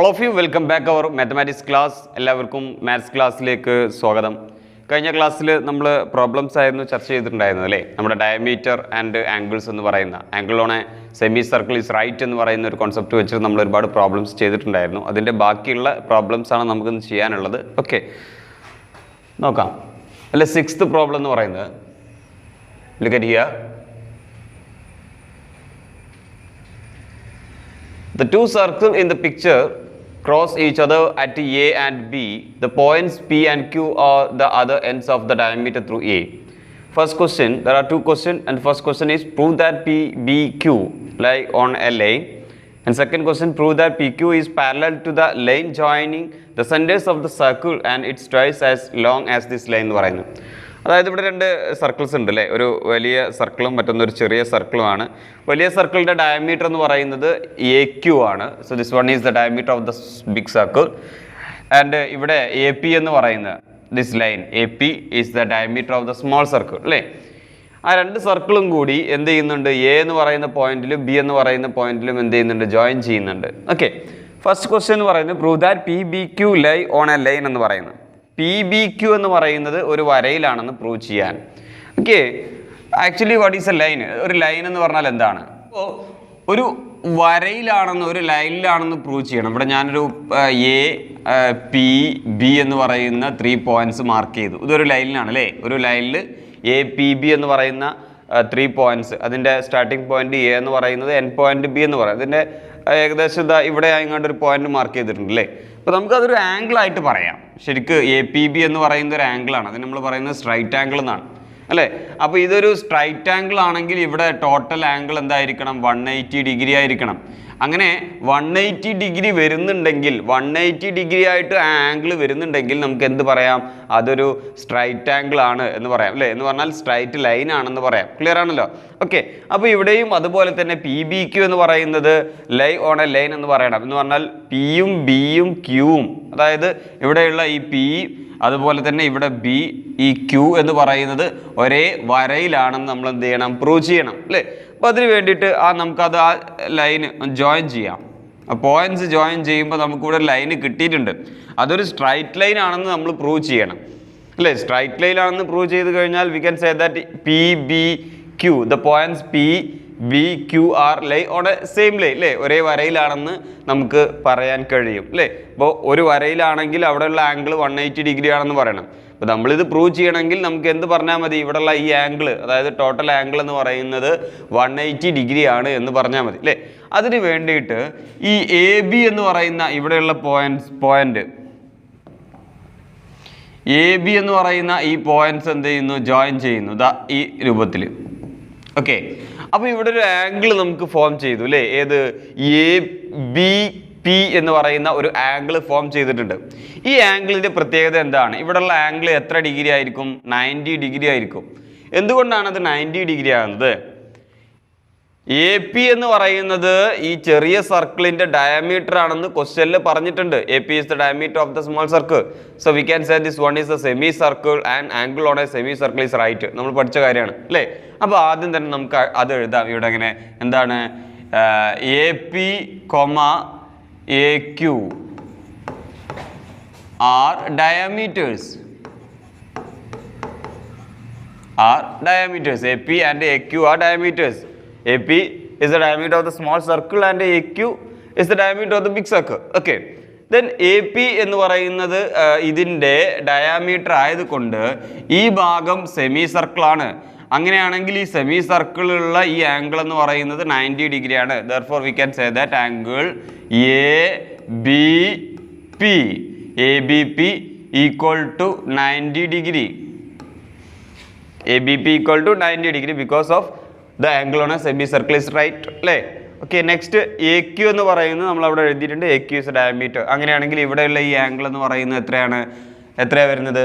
All of you, welcome back to our mathematics class. എല്ലാവർക്കും maths ക്ലാസ്സിലേക്ക് സ്വാഗതം. കഴിഞ്ഞ ക്ലാസ്സിൽ നമ്മൾ പ്രോബ്ലംസ് ആയിരുന്നു ചർച്ച ചെയ്തിട്ടുണ്ടായിരുന്നു അല്ലേ? നമ്മുടെ ഡയമീറ്റർ ആൻഡ് ആംഗിൾസ് എന്ന് പറയുന്ന angle on a semicircle is right എന്ന് പറയുന്ന ഒരു കോൺസെപ്റ്റ് വെച്ചിട്ട് നമ്മൾ ഒരുപാട് പ്രോബ്ലംസ് ചെയ്തിട്ടുണ്ടായിരുന്നു. അതിൻ്റെ ബാക്കിയുള്ള പ്രോബ്ലംസ് ആണ് നമുക്കിന്ന് ചെയ്യാനുള്ളത്. ഓക്കെ, നോക്കാം. അല്ലെ, 6th പ്രോബ്ലം എന്ന് പറയുന്നത്, look at here. The two circles in the picture cross each other at A and B. The points P and Q are the other ends of the diameter through A. First question, there are two questions, and first question is prove that PBQ lie on a line, and second question, prove that PQ is parallel to the line joining the centers of the circle and it's twice as long as this line എന്ന് പറയുന്നു. അതായത് ഇവിടെ രണ്ട് circles ഉണ്ട് അല്ലേ, ഒരു വലിയ സർക്കിളും മറ്റൊന്നൊരു ചെറിയ സർക്കിളുമാണ്. വലിയ സർക്കിളിൻ്റെ ഡയമീറ്റർ എന്ന് പറയുന്നത് AQ ആണ്. So this one is the diameter of the big circle. And ഇവിടെ AP എന്ന് പറയുന്നത്, this line AP is the diameter of the small circle അല്ലേ. ആ രണ്ട് സർക്കിളും കൂടി എന്ത് ചെയ്യുന്നുണ്ട്, A എന്ന് പറയുന്ന പോയിന്റിലും B എന്ന് പറയുന്ന പോയിന്റിലും എന്ത് ചെയ്യുന്നുണ്ട്, ജോയിൻ ചെയ്യുന്നുണ്ട്. ഓക്കെ, ഫസ്റ്റ് ക്വസ്റ്റ്യൻ എന്ന് പറയുന്നത് prove that PBQ lie on a line എന്ന് പറയുന്നത്. PBQ എന്ന് പറയുന്നത് ഒരു വരയിലാണെന്ന് പ്രൂവ് ചെയ്യാൻ. Okay, actually what is a line? ഒരു ലൈൻ എന്ന് പറഞ്ഞാൽ എന്താണ്? അപ്പോൾ ഒരു വരയിലാണെന്ന്, ഒരു ലൈനിലാണെന്ന് പ്രൂവ് ചെയ്യണം. ഇവിടെ ഞാനൊരു APB എന്ന് പറയുന്ന 3 പോയിന്റ്സ് മാർക്ക് ചെയ്തു. ഇതൊരു ലൈനിലാണ് അല്ലേ. ഒരു ലൈനിൽ APB എന്ന് പറയുന്ന 3 പോയിന്റ്സ്, അതിൻ്റെ സ്റ്റാർട്ടിംഗ് പോയിന്റ് A എന്ന് പറയുന്നത്, എൻഡ് പോയിന്റ് B എന്ന് പറയുന്നത്, ഇതിൻ്റെ ഏകദേശം ഇതാ ഇവിടെ ഇങ്ങോട്ട് ഒരു പോയിന്റ് മാർക്ക് ചെയ്തിട്ടുണ്ട് അല്ലേ. അപ്പോൾ നമുക്കതൊരു ആംഗിളായിട്ട് പറയാം. ശരിക്കും APB എന്ന് പറയുന്ന ഒരു ആംഗിളാണ്. അത് നമ്മൾ പറയുന്നത് സ്ട്രൈറ്റ് ആംഗിൾ എന്നാണ് അല്ലേ. അപ്പോൾ ഇതൊരു സ്ട്രൈറ്റ് ആംഗിൾ ആണെങ്കിൽ ഇവിടെ ടോട്ടൽ ആംഗിൾ എന്തായിരിക്കണം, 180 ഡിഗ്രി ആയിരിക്കണം. അങ്ങനെ 180 ഡിഗ്രി വരുന്നുണ്ടെങ്കിൽ, 180 ഡിഗ്രി ആയിട്ട് ആ ആംഗിൾ വരുന്നുണ്ടെങ്കിൽ നമുക്ക് എന്ത് പറയാം, അതൊരു സ്ട്രൈറ്റ് ആംഗിൾ ആണ് എന്ന് പറയാം അല്ലേ. എന്ന് പറഞ്ഞാൽ സ്ട്രൈറ്റ് ലൈൻ ആണെന്ന് പറയാം. ക്ലിയർ ആണല്ലോ. ഓക്കെ, അപ്പോൾ ഇവിടെയും അതുപോലെ തന്നെ PBQ എന്ന് പറയുന്നത് ലൈ ഓൺ എ ലൈൻ എന്ന് പറയണം. എന്ന് പറഞ്ഞാൽ Pയും Bയും Qയും, അതായത് ഇവിടെയുള്ള ഈ P അതുപോലെ തന്നെ ഇവിടെ B, ഈ Q എന്ന് പറയുന്നത് ഒരേ വരയിലാണെന്ന് നമ്മൾ എന്ത് ചെയ്യണം, പ്രൂവ് ചെയ്യണം അല്ലേ. അപ്പോൾ അതിന് വേണ്ടിയിട്ട് നമുക്കത് ആ ലൈന് ജോയിൻ ചെയ്യാം. പോയിന്റ്സ് ജോയിൻ ചെയ്യുമ്പോൾ നമുക്കിവിടെ ലൈന് കിട്ടിയിട്ടുണ്ട്. അതൊരു സ്ട്രൈറ്റ് ലൈൻ ആണെന്ന് നമ്മൾ പ്രൂവ് ചെയ്യണം അല്ലേ. സ്ട്രൈറ്റ് ലൈൻ ആണെന്ന് പ്രൂവ് ചെയ്ത് കഴിഞ്ഞാൽ we can say that PBQ, the points PBQ are lie on a same line അല്ലേ. ഒരേ വരയിലാണെന്ന് നമുക്ക് പറയാൻ കഴിയും അല്ലേ. അപ്പോൾ ഒരു വരയിലാണെങ്കിൽ അവിടെയുള്ള ആംഗിൾ 180 ഡിഗ്രി ആണെന്ന് പറയണം. അപ്പോൾ നമ്മളിത് പ്രൂവ് ചെയ്യണമെങ്കിൽ നമുക്ക് എന്ത് പറഞ്ഞാൽ മതി, ഇവിടെയുള്ള ഈ ആംഗിൾ, അതായത് ടോട്ടൽ ആംഗിൾ എന്ന് പറയുന്നത് 180 ഡിഗ്രി ആണ് എന്ന് പറഞ്ഞാൽ മതി അല്ലേ. അതിന് വേണ്ടിയിട്ട് ഈ AB എന്ന് പറയുന്ന ഇവിടെയുള്ള പോയിന്റ് AB എന്ന് പറയുന്ന ഈ പോയിന്റ്സ് എന്ത് ചെയ്യുന്നു, ജോയിൻ ചെയ്യുന്നു ദാ ഈ രൂപത്തിൽ. ഓക്കെ, അപ്പോൾ ഇവിടെ ഒരു ആംഗിൾ നമുക്ക് ഫോം ചെയ്തു അല്ലേ. ഏത്, ABP എന്ന് പറയുന്ന ഒരു ആംഗിൾ ഫോം ചെയ്തിട്ടുണ്ട്. ഈ ആംഗിളിൻ്റെ പ്രത്യേകത എന്താണ്? ഇവിടെയുള്ള ആംഗിൾ എത്ര ഡിഗ്രി ആയിരിക്കും? 90 ഡിഗ്രി ആയിരിക്കും. എന്തുകൊണ്ടാണ് അത് 90 ഡിഗ്രി ആകുന്നത്? AP എന്ന് പറയുന്നത് ഈ ചെറിയ സർക്കിളിൻ്റെ ഡയമീറ്റർ ആണെന്ന് ക്വസ്റ്റ്യനിൽ പറഞ്ഞിട്ടുണ്ട്. AP is the diameter of the small circle. So we can say this one is the semi circle and angle on a semi circle is right. നമ്മൾ പഠിച്ച കാര്യമാണ് അല്ലേ. അപ്പോൾ ആദ്യം തന്നെ നമുക്ക് അത് എഴുതാം. ഇവിടെ ഇങ്ങനെ എന്താണ്, AP, AQ are diameters. AP and AQ are diameters. AP is the diameter of the small circle and AQ is the diameter of the big circle. Okay, then AP എന്ന് പറയുന്നത് ഇതിൻ്റെ ഡയാമീറ്റർ ആയതുകൊണ്ട് ഈ ഭാഗം സെമി സർക്കിളാണ്. അങ്ങനെയാണെങ്കിൽ ഈ semi സർക്കിളിലുള്ള ഈ angle എന്ന് പറയുന്നത് 90 ഡിഗ്രിയാണ്. therefore we can say that angle ABP equal to 90 degree. ABP equal to 90 degree because of the angle on a semicircle is right അല്ലേ. ഓക്കെ, നെക്സ്റ്റ് AQ എന്ന് പറയുന്നത് നമ്മൾ അവിടെ എഴുതിയിട്ടുണ്ട്. AQ is diameter. അങ്ങനെയാണെങ്കിൽ ഇവിടെയുള്ള ഈ ആംഗിൾ എന്ന് പറയുന്നത് എത്രയാണ് വരുന്നത്?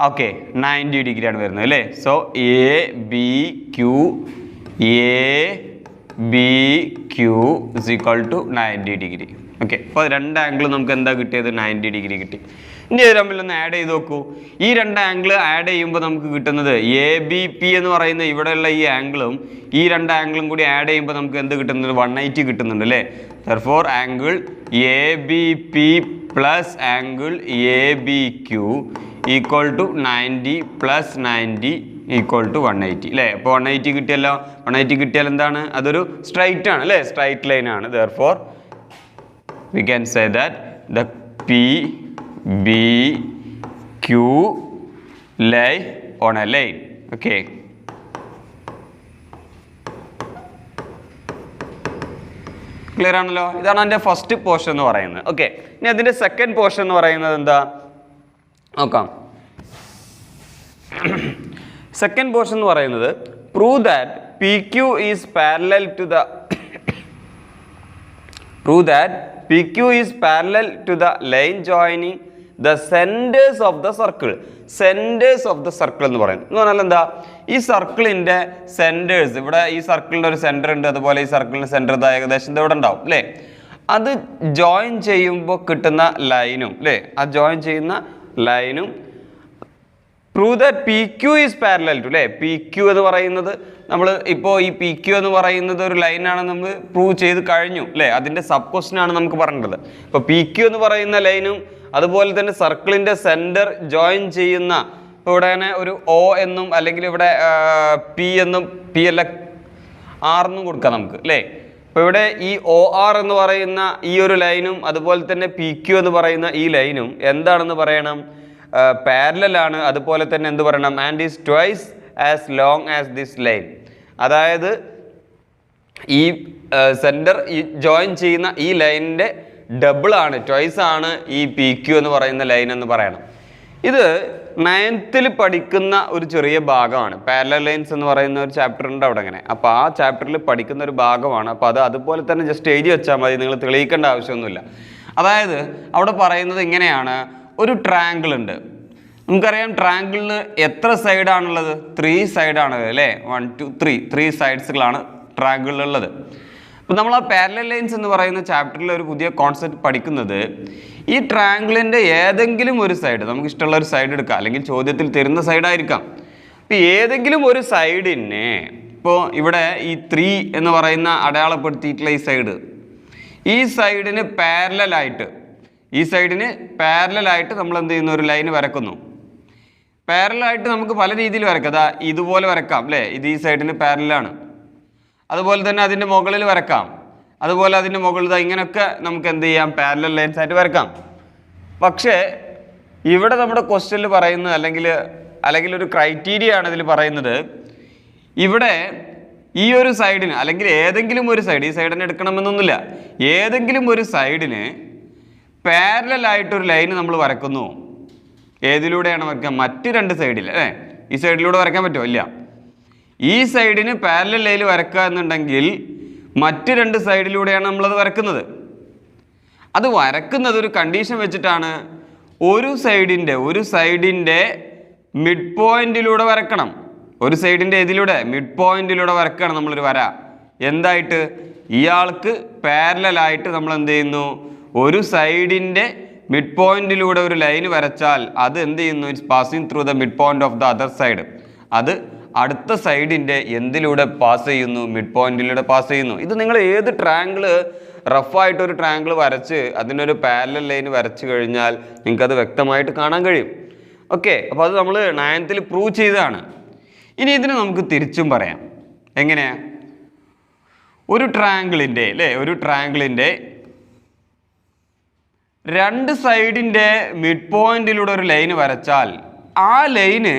ഓക്കെ, 90 ഡിഗ്രിയാണ് വരുന്നത് അല്ലേ. So ABQ is equal to 90 degree. Okay, അപ്പോൾ രണ്ട് ആംഗിൾ നമുക്ക് എന്താ കിട്ടിയത്? 90 ഡിഗ്രി കിട്ടി. ഇനി ഇത് തമ്മിലൊന്ന് ആഡ് ചെയ്ത് നോക്കൂ. ഈ രണ്ട് ആംഗിൾ ആഡ് ചെയ്യുമ്പോൾ നമുക്ക് കിട്ടുന്നത് ABP എന്ന് പറയുന്ന ഇവിടെയുള്ള ഈ ആംഗിളും ഈ രണ്ട് ആംഗിളും കൂടി ആഡ് ചെയ്യുമ്പോൾ നമുക്ക് എന്ത് കിട്ടുന്നുണ്ട്? 180 കിട്ടുന്നുണ്ട് അല്ലേ? therefore angle ABP plus angle ABQ equal to 90 plus 90 equal to 180 അല്ലേ? അപ്പോൾ 180 കിട്ടിയല്ലോ. 180 കിട്ടിയാൽ എന്താണ്? അതൊരു സ്ട്രൈറ്റ് ആണ് അല്ലേ? സ്ട്രൈറ്റ് ലൈൻ ആണ്. therefore we can say that the PBQ lie on a line. Okay. Clear ആണല്ലോ? ഇതാണ് അതിൻ്റെ ഫസ്റ്റ് പോർഷൻ എന്ന് പറയുന്നത്. ഓക്കെ, ഇനി അതിൻ്റെ സെക്കൻഡ് പോർഷൻ എന്ന് പറയുന്നത് എന്താ നോക്കാം. സെക്കൻഡ് പോർഷൻ എന്ന് പറയുന്നത് prove that PQ is parallel to the PQ is parallel to the line joining the centers of the circle. Centers of the circle എന്ന് പറയുന്നത് എന്ന് പറഞ്ഞാൽ എന്താ? ഈ സർക്കിളിൻ്റെ സെൻറ്റേഴ്സ്, ഇവിടെ ഈ സർക്കിളിൻ്റെ ഒരു സെൻറ്റർ ഉണ്ട്, അതുപോലെ ഈ സർക്കിളിൻ്റെ സെൻറ്റർ ഏകദേശം ഇവിടെ ഉണ്ടാവും അല്ലേ? അത് ജോയിൻ ചെയ്യുമ്പോൾ കിട്ടുന്ന ലൈനും അല്ലേ? ആ ജോയിൻ ചെയ്യുന്ന ലൈനും prove that PQ is parallel to അല്ലേ? PQ എന്ന് പറയുന്നത് നമ്മൾ ഇപ്പോൾ ഈ PQ എന്ന് പറയുന്നത് ഒരു ലൈനാണ് നമ്മൾ പ്രൂവ് ചെയ്ത് കഴിഞ്ഞു അല്ലേ? അതിൻ്റെ സബ് ക്വസ്റ്റ്യൻ ആണ് നമുക്ക് പറഞ്ഞത്. ഇപ്പോൾ PQ എന്ന് പറയുന്ന ലൈനും അതുപോലെ തന്നെ സർക്കിളിൻ്റെ സെൻറ്റർ ജോയിൻ ചെയ്യുന്ന, ഇപ്പോൾ ഇവിടെ തന്നെ ഒരു O എന്നും അല്ലെങ്കിൽ ഇവിടെ P എന്നും P അല്ല R എന്നും കൊടുക്കാം നമുക്ക് അല്ലേ? അപ്പോൾ ഇവിടെ ഈ OR എന്ന് പറയുന്ന ഈ ഒരു ലൈനും അതുപോലെ തന്നെ PQ എന്ന് പറയുന്ന ഈ ലൈനും എന്താണെന്ന് പറയണം? പാരലൽ ആണ്. അതുപോലെ തന്നെ എന്ത് പറയണം? And is twice as long as this line. അതായത് ഈ സെൻറ്റർ ഈ ജോയിൻ ചെയ്യുന്ന ഈ ലൈനിൻ്റെ ഡബിൾ ആണ്, ട്വൈസ് ആണ് ഈ PQ എന്ന് പറയുന്ന ലൈൻ എന്ന് പറയണം. ഇത് 9th പഠിക്കുന്ന ഒരു ചെറിയ ഭാഗമാണ്. പാരലൽ ലൈൻസ് എന്ന് പറയുന്ന ഒരു ചാപ്റ്റർ ഉണ്ട് അവിടെ അങ്ങനെ. അപ്പോൾ ആ ചാപ്റ്ററിൽ പഠിക്കുന്ന ഒരു ഭാഗമാണ്. അപ്പോൾ അത് അതുപോലെ തന്നെ ജസ്റ്റ് എഴുതി വെച്ചാൽ മതി, നിങ്ങൾ തെളിയിക്കേണ്ട ആവശ്യമൊന്നുമില്ല. അതായത് അവിടെ പറയുന്നത് ഇങ്ങനെയാണ്, ഒരു ട്രയാങ്കിൾ ഉണ്ട്. നമുക്കറിയാം ട്രയാങ്കിളിന് എത്ര സൈഡാണുള്ളത്? 3 സൈഡാണ് അല്ലേ? 1 2 3 സൈഡ്സുകളാണ് ട്രയാങ്കിളിലുള്ളത്. അപ്പോൾ നമ്മൾ ആ പാരലൽ ലൈൻസ് എന്ന് പറയുന്ന ചാപ്റ്ററിൽ ഒരു പുതിയ കോൺസെപ്റ്റ് പഠിക്കുന്നത് ഈ ട്രയാങ്കിളിൻ്റെ ഏതെങ്കിലും ഒരു സൈഡ്, നമുക്ക് ഇഷ്ടമുള്ള ഒരു സൈഡ് എടുക്കാം, അല്ലെങ്കിൽ ചോദ്യത്തിൽ തരുന്ന സൈഡായിരിക്കാം. അപ്പോൾ ഏതെങ്കിലും ഒരു സൈഡിനെ, ഇപ്പോൾ ഇവിടെ ഈ 3 എന്ന് പറയുന്ന അടയാളപ്പെടുത്തിയിട്ടുള്ള ഈ സൈഡിന് പാരലലായിട്ട് നമ്മൾ എന്ത് ചെയ്യുന്നു? ഒരു ലൈന് വരക്കുന്നു. പാരലലായിട്ട് നമുക്ക് പല രീതിയിൽ വരക്കാം. അതാ ഇതുപോലെ വരക്കാം അല്ലേ? ഇത് ഈ സൈഡിന് പാരലാണ്. അതുപോലെ തന്നെ അതിൻ്റെ മുകളിൽ വരക്കാം. അതുപോലെ അതിൻ്റെ മുകളിൽ ഇങ്ങനെയൊക്കെ നമുക്ക് എന്ത് ചെയ്യാം? പാരലൽ ലൈൻസ് ആയിട്ട് വരക്കാം. പക്ഷേ ഇവിടെ നമ്മുടെ ക്വസ്റ്റ്യനിൽ പറയുന്നത് അല്ലെങ്കിൽ ഒരു ക്രൈറ്റീരിയ ആണ് ഇതിൽ പറയുന്നത്. ഇവിടെ ഈ ഒരു സൈഡിന് അല്ലെങ്കിൽ ഏതെങ്കിലും ഒരു സൈഡ്, ഈ സൈഡിനെ എടുക്കണമെന്നൊന്നുമില്ല, ഏതെങ്കിലും ഒരു സൈഡിന് പാരലലായിട്ടൊരു ലൈന് നമ്മൾ വരക്കുന്നു. ഏതിലൂടെയാണ് വരയ്ക്കുക? മറ്റ് 2 സൈഡിൽ അല്ലേ? ഈ സൈഡിലൂടെ വരയ്ക്കാൻ പറ്റുമോ? ഇല്ല. ഈ സൈഡിന് പാരലൽ ലൈൻ വരയ്ക്കുക എന്നുണ്ടെങ്കിൽ മറ്റ് 2 സൈഡിലൂടെയാണ് നമ്മളത് വരക്കുന്നത്. അത് വരക്കുന്നത് ഒരു കണ്ടീഷൻ വെച്ചിട്ടാണ്. ഒരു സൈഡിൻ്റെ മിഡ് പോയിന്റിലൂടെ വരക്കണം. ഒരു സൈഡിൻ്റെ ഇതിലൂടെ മിഡ് പോയിന്റിലൂടെ വരക്കണം നമ്മളൊരു വര. എന്തായിട്ട്? ഇയാൾക്ക് പാരലലായിട്ട് നമ്മൾ എന്ത് ചെയ്യുന്നു? ഒരു സൈഡിൻ്റെ മിഡ് പോയിന്റിലൂടെ ഒരു ലൈൻ വരച്ചാൽ അത് എന്ത് ചെയ്യുന്നു? It's passing through the mid point of the other side. അത് അടുത്ത സൈഡിൻ്റെ എന്തിലൂടെ പാസ് ചെയ്യുന്നു? മിഡ് പോയിന്റിലൂടെ പാസ് ചെയ്യുന്നു. ഇത് നിങ്ങൾ ഏത് ട്രയാങ്കിൾ, റഫായിട്ടൊരു ട്രയാങ്കിൾ വരച്ച് അതിനൊരു പാരലൽ ലൈൻ വരച്ച് കഴിഞ്ഞാൽ നിങ്ങൾക്കത് വ്യക്തമായിട്ട് കാണാൻ കഴിയും. ഓക്കെ, അപ്പോൾ അത് നമ്മൾ 9th പ്രൂവ് ചെയ്തതാണ്. ഇനി ഇതിന് നമുക്ക് തിരിച്ചും പറയാം. എങ്ങനെയാ? ഒരു ട്രയാങ്കിളിൻ്റെ 2 സൈഡിൻ്റെ മിഡ് പോയിന്റിലൂടെ ഒരു ലൈന് വരച്ചാൽ ആ ലൈന്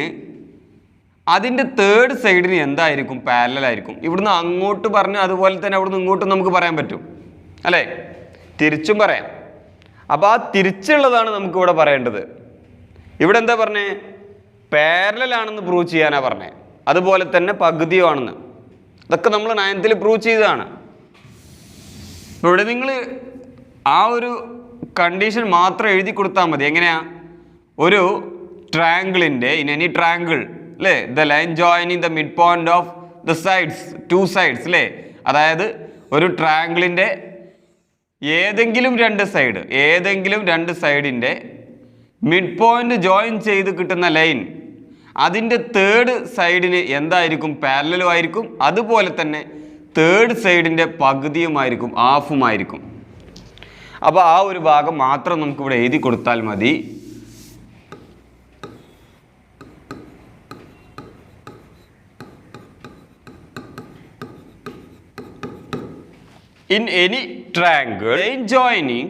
അതിൻ്റെ 3rd സൈഡിന് എന്തായിരിക്കും? പാരലലായിരിക്കും. ഇവിടുന്ന് അങ്ങോട്ട് പറഞ്ഞ് അതുപോലെ തന്നെ അവിടുന്ന് ഇങ്ങോട്ടും നമുക്ക് പറയാൻ പറ്റും അല്ലേ? തിരിച്ചും പറയാം. അപ്പോൾ ആ തിരിച്ചുള്ളതാണ് നമുക്കിവിടെ പറയേണ്ടത്. ഇവിടെ എന്താ പറഞ്ഞേ? പാരലലാണെന്ന് പ്രൂവ് ചെയ്യാനാണ് പറഞ്ഞത്. അതുപോലെ തന്നെ പകുതിയോ ആണെന്ന്. ഇതൊക്കെ നമ്മൾ 9th പ്രൂവ് ചെയ്തതാണ്. ഇവിടെ നിങ്ങൾ ആ ഒരു കണ്ടീഷൻ മാത്രം എഴുതി കൊടുത്താൽ മതി. എങ്ങനെയാ? ഒരു ട്രയാങ്കിളിൻ്റെ ഇൻ എനി ട്രയാങ്കിൾ അല്ലേ, the line joining the mid point of the sides 2 sides അല്ലേ? അതായത് ഒരു ട്രയാങ്കിളിൻ്റെ ഏതെങ്കിലും രണ്ട് സൈഡിൻ്റെ മിഡ് പോയിന്റ് ജോയിൻ ചെയ്ത് കിട്ടുന്ന ലൈൻ അതിൻ്റെ തേർഡ് സൈഡിന് എന്തായിരിക്കും? പാരലലും ആയിരിക്കും. അതുപോലെ തന്നെ തേർഡ് സൈഡിൻ്റെ പകുതിയുമായിരിക്കും, ഹാഫുമായിരിക്കും. അപ്പോൾ ആ ഒരു ഭാഗം മാത്രം നമുക്കിവിടെ എഴുതി കൊടുത്താൽ മതി. In any triangle joining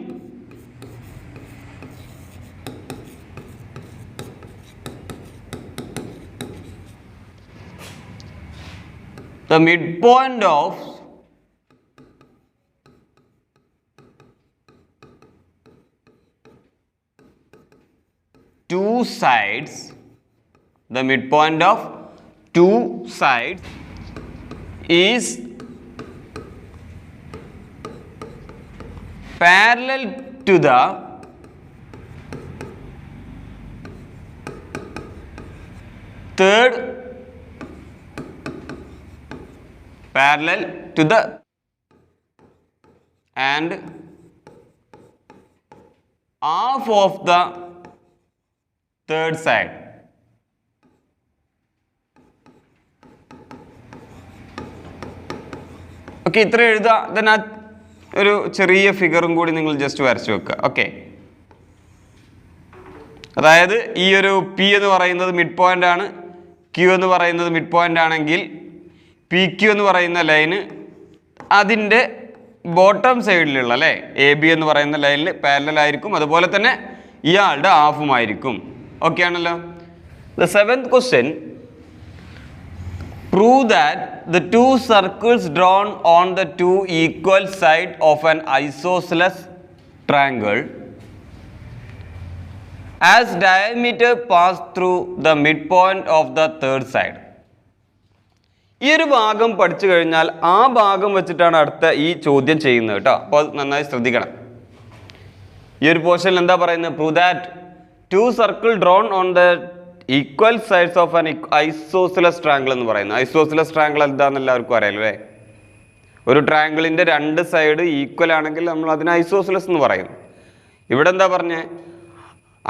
the midpoint of two sides, the midpoint of two sides is parallel to the third and half of the third side. Okay, ഇത്ര എഴുതുക. ഇതിനകത്ത് ഒരു ചെറിയ ഫിഗറും കൂടി നിങ്ങൾ ജസ്റ്റ് വരച്ചു വെക്കുക. ഓക്കെ, അതായത് ഈ ഒരു പി എന്ന് പറയുന്നത് മിഡ് പോയിന്റ് ആണ്, ക്യൂ എന്ന് പറയുന്നത് മിഡ് പോയിന്റ് ആണെങ്കിൽ പി ക്യൂ എന്ന് പറയുന്ന ലൈന് അതിൻ്റെ ബോട്ടം സൈഡിലുള്ള അല്ലേ എ ബി എന്ന് പറയുന്ന ലൈനിൽ പാരലൽ ആയിരിക്കും. അതുപോലെ തന്നെ ഇയാളുടെ ഹാഫുമായിരിക്കും. ഓക്കെ ആണല്ലോ. The seventh question, prove that the two circles drawn on the two equal sides of an isosceles triangle as diameter pass through the midpoint of the third side. ഈ ഒരു ഭാഗം പഠിച്ചു കഴിഞ്ഞാൽ ആ ഭാഗം വെച്ചിട്ടാണ് അടുത്ത ഈ ചോദ്യം ചെയ്യുന്നത് കേട്ടോ. അപ്പോൾ നന്നായി ശ്രദ്ധിക്കണം. ഈ ഒരു പോർഷനിൽ എന്താ പറയുന്നത്? Prove that two circle drawn on the equal sides of an isosceles triangle എന്ന് പറയുന്നത്. ഐസോസിലസ് ട്രയാങ്കിൾ എന്താണെന്ന് എല്ലാവർക്കും അറിയാലോ അല്ലേ? ഒരു ട്രയാങ്കിളിൻ്റെ രണ്ട് സൈഡ് ഈക്വൽ ആണെങ്കിൽ നമ്മൾ അതിന് ഐസോസിലസ് എന്ന് പറയും. ഇവിടെ എന്താ പറഞ്ഞേ?